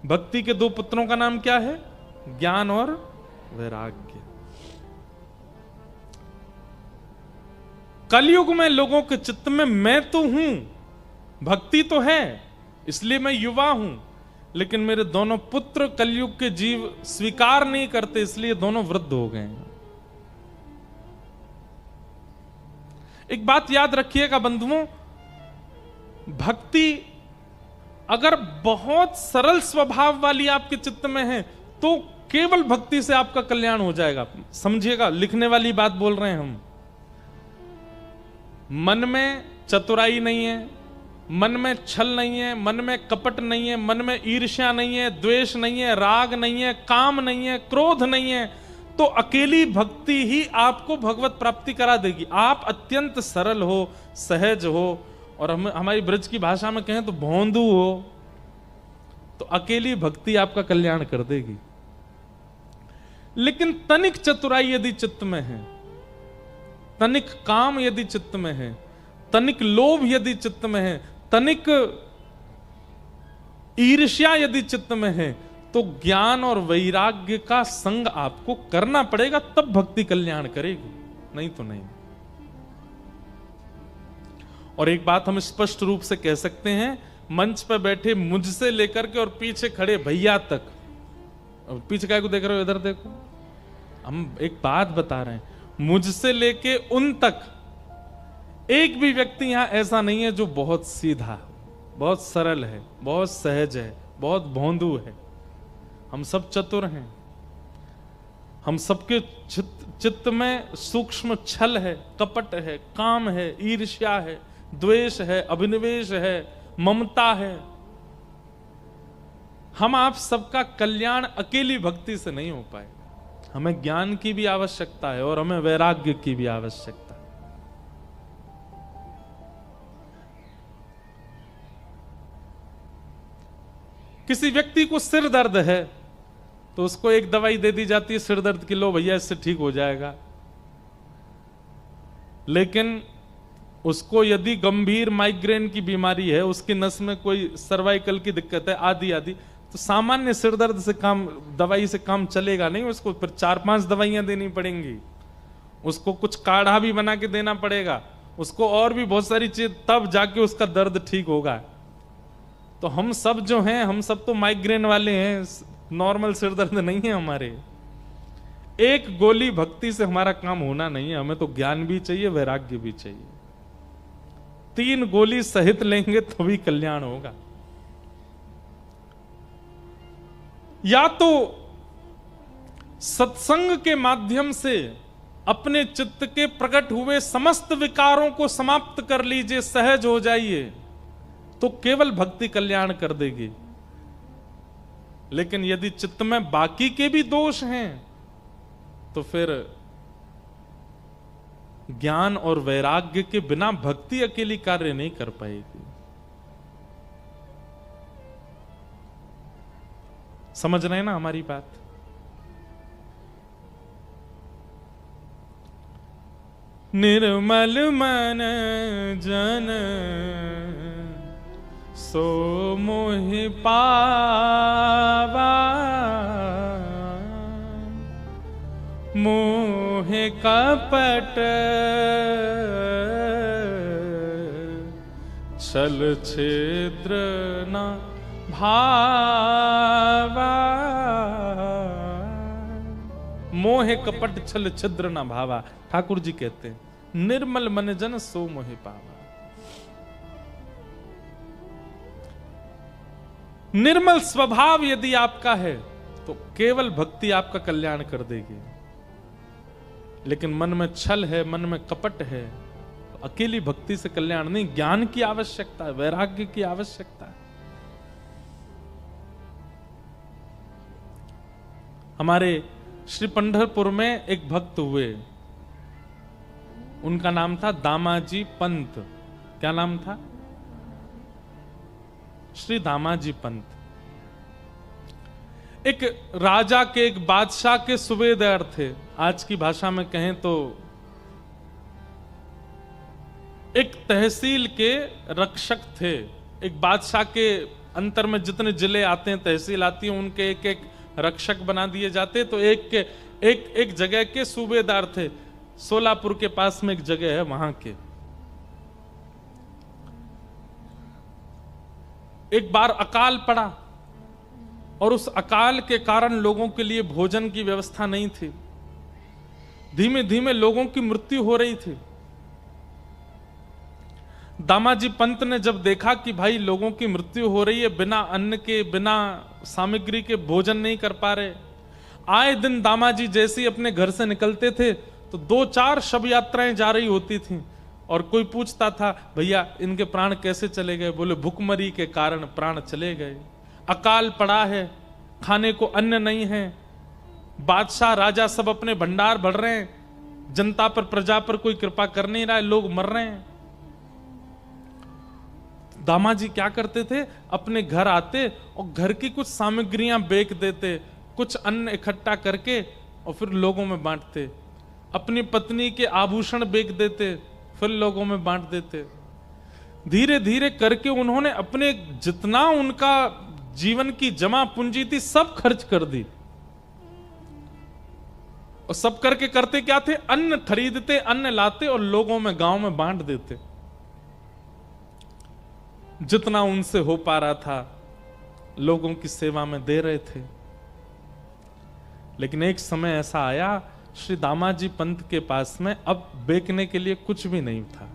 A: भक्ति के 2 पुत्रों का नाम क्या है? ज्ञान और वैराग्य। कलयुग में लोगों के चित्त में मैं तो हूं, भक्ति तो है, इसलिए मैं युवा हूं, लेकिन मेरे दोनों पुत्र कलयुग के जीव स्वीकार नहीं करते, इसलिए दोनों वृद्ध हो गए हैं। एक बात याद रखिएगा बंधुओं, भक्ति अगर बहुत सरल स्वभाव वाली आपके चित्त में है तो केवल भक्ति से आपका कल्याण हो जाएगा। समझिएगा, लिखने वाली बात बोल रहे हैं हम। मन में चतुराई नहीं है, मन में छल नहीं है, मन में कपट नहीं है, मन में ईर्ष्या नहीं है, द्वेष नहीं है, राग नहीं है, काम नहीं है, क्रोध नहीं है, तो अकेली भक्ति ही आपको भगवत प्राप्ति करा देगी। आप अत्यंत सरल हो, सहज हो, और हमारी ब्रज की भाषा में कहें तो भोंदू हो, तो अकेली भक्ति आपका कल्याण कर देगी। लेकिन तनिक चतुराई यदि चित्त में है, तनिक काम यदि चित्त में है, तनिक लोभ यदि चित्त में है, तनिक ईर्ष्या यदि चित्त में है, तो ज्ञान और वैराग्य का संग आपको करना पड़ेगा, तब भक्ति कल्याण करेगी, नहीं तो नहीं। और एक बात हम स्पष्ट रूप से कह सकते हैं, मंच पर बैठे मुझसे लेकर के और पीछे खड़े भैया तक, पीछे काय को देख रहे हो, इधर देखो, हम एक बात बता रहे हैं, मुझसे लेके उन तक एक भी व्यक्ति यहां ऐसा नहीं है जो बहुत सीधा हो। बहुत सरल है, बहुत सहज है, बहुत भोंदू है। हम सब चतुर हैं। हम सबके चित्त में सूक्ष्म छल है, कपट है, काम है, ईर्ष्या है, द्वेष है, अभिनिवेश है, ममता है। हम आप सबका कल्याण अकेली भक्ति से नहीं हो पाए। हमें ज्ञान की भी आवश्यकता है और हमें वैराग्य की भी आवश्यकता है। किसी व्यक्ति को सिर दर्द है तो उसको एक दवाई दे दी जाती है सिर दर्द की, लो भैया इससे ठीक हो जाएगा। लेकिन उसको यदि गंभीर माइग्रेन की बीमारी है, उसकी नस में कोई सर्वाइकल की दिक्कत है, आदि, तो सामान्य सिर दर्द से दवाई से काम चलेगा नहीं। उसको फिर 4-5 दवाइयां देनी पड़ेंगी, उसको कुछ काढ़ा भी बना के देना पड़ेगा, उसको और भी बहुत सारी चीज, तब जाके उसका दर्द ठीक होगा। तो हम सब जो हैं, हम सब तो माइग्रेन वाले हैं, नॉर्मल सिर दर्द नहीं है हमारे। एक गोली भक्ति से हमारा काम होना नहीं है। हमें तो ज्ञान भी चाहिए, वैराग्य भी चाहिए। 3 गोली सहित लेंगे तभी कल्याण होगा। या तो सत्संग के माध्यम से अपने चित्त के प्रकट हुए समस्त विकारों को समाप्त कर लीजिए, सहज हो जाइए, तो केवल भक्ति कल्याण कर देगी। लेकिन यदि चित्त में बाकी के भी दोष हैं तो फिर ज्ञान और वैराग्य के बिना भक्ति अकेली कार्य नहीं कर पाएगी। समझ रहे हैं ना हमारी बात? निर्मल मन जन सो मोहि पावा, मोह कपट छल छिद्र न भावा। मोह कपट छल छिद्र न भावा, ठाकुर जी कहते हैं निर्मल मन जन सो मोहि पावा। निर्मल स्वभाव यदि आपका है तो केवल भक्ति आपका कल्याण कर देगी। लेकिन मन में छल है, मन में कपट है, तो अकेली भक्ति से कल्याण नहीं। ज्ञान की आवश्यकता है, वैराग्य की आवश्यकता है। हमारे श्री पंढरपुर में एक भक्त हुए, उनका नाम था दामाजी पंत। क्या नाम था? श्री दामाजी पंत। एक राजा के, एक बादशाह के सूबेदार थे। आज की भाषा में कहें तो एक तहसील के रक्षक थे। एक बादशाह के अंतर में जितने जिले आते हैं, तहसील आती है, उनके एक एक रक्षक बना दिए जाते। तो एक जगह के सूबेदार थे। सोलापुर के पास में एक जगह है, वहां के। एक बार अकाल पड़ा और उस अकाल के कारण लोगों के लिए भोजन की व्यवस्था नहीं थी। धीमे धीमे लोगों की मृत्यु हो रही थी। दामाजी पंत ने जब देखा कि भाई लोगों की मृत्यु हो रही है, बिना अन्न के, बिना सामग्री के भोजन नहीं कर पा रहे। आए दिन दामाजी जैसे ही अपने घर से निकलते थे तो 2-4 शव यात्राएं जा रही होती थीं, और कोई पूछता था भैया इनके प्राण कैसे चले गए? बोले भुखमरी के कारण प्राण चले गए। अकाल पड़ा है, खाने को अन्न नहीं है, बादशाह राजा सब अपने भंडार भर रहे हैं, जनता पर, प्रजा पर कोई कृपा कर नहीं रहा है, लोग मर रहे हैं। दामाजी क्या करते थे? अपने घर आते और घर की कुछ सामग्रियां बेच देते, कुछ अन्न इकट्ठा करके और फिर लोगों में बांटते। अपनी पत्नी के आभूषण बेच देते, फिर लोगों में बांट देते। धीरे धीरे करके उन्होंने अपने जितना उनका जीवन की जमा पूंजी थी सब खर्च कर दी। और सब करके करते क्या थे? अन्न खरीदते, अन्न लाते और लोगों में, गांव में बांट देते। जितना उनसे हो पा रहा था लोगों की सेवा में दे रहे थे। लेकिन एक समय ऐसा आया, श्री दामाजी पंत के पास में अब बेचने के लिए कुछ भी नहीं था।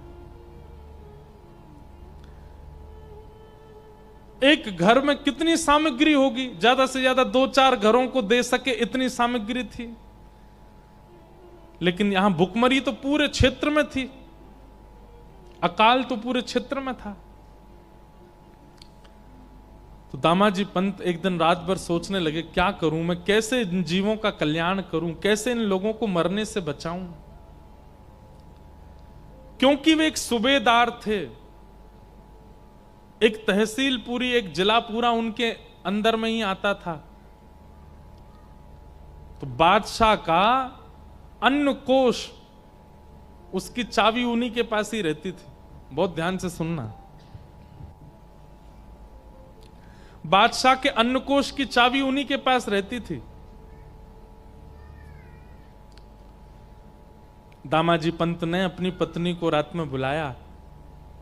A: एक घर में कितनी सामग्री होगी, ज्यादा से ज्यादा 2-4 घरों को दे सके इतनी सामग्री थी। लेकिन यहां भुखमरी तो पूरे क्षेत्र में थी, अकाल तो पूरे क्षेत्र में था। तो दामाजी पंत एक दिन रात भर सोचने लगे, क्या करूं मैं, कैसे इन जीवों का कल्याण करूं, कैसे इन लोगों को मरने से बचाऊं। क्योंकि वे एक सूबेदार थे, एक तहसील पूरी, एक जिला पूरा उनके अंदर में ही आता था। तो बादशाह का अन्न कोष, उसकी चाबी उन्हीं के पास ही रहती थी। बहुत ध्यान से सुनना, बादशाह के अन्न कोष की चाबी उन्हीं के पास रहती थी। दामाजी पंत ने अपनी पत्नी को रात में बुलाया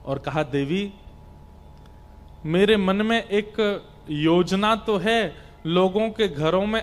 A: और कहा, देवी, मेरे मन में एक योजना तो है, लोगों के घरों में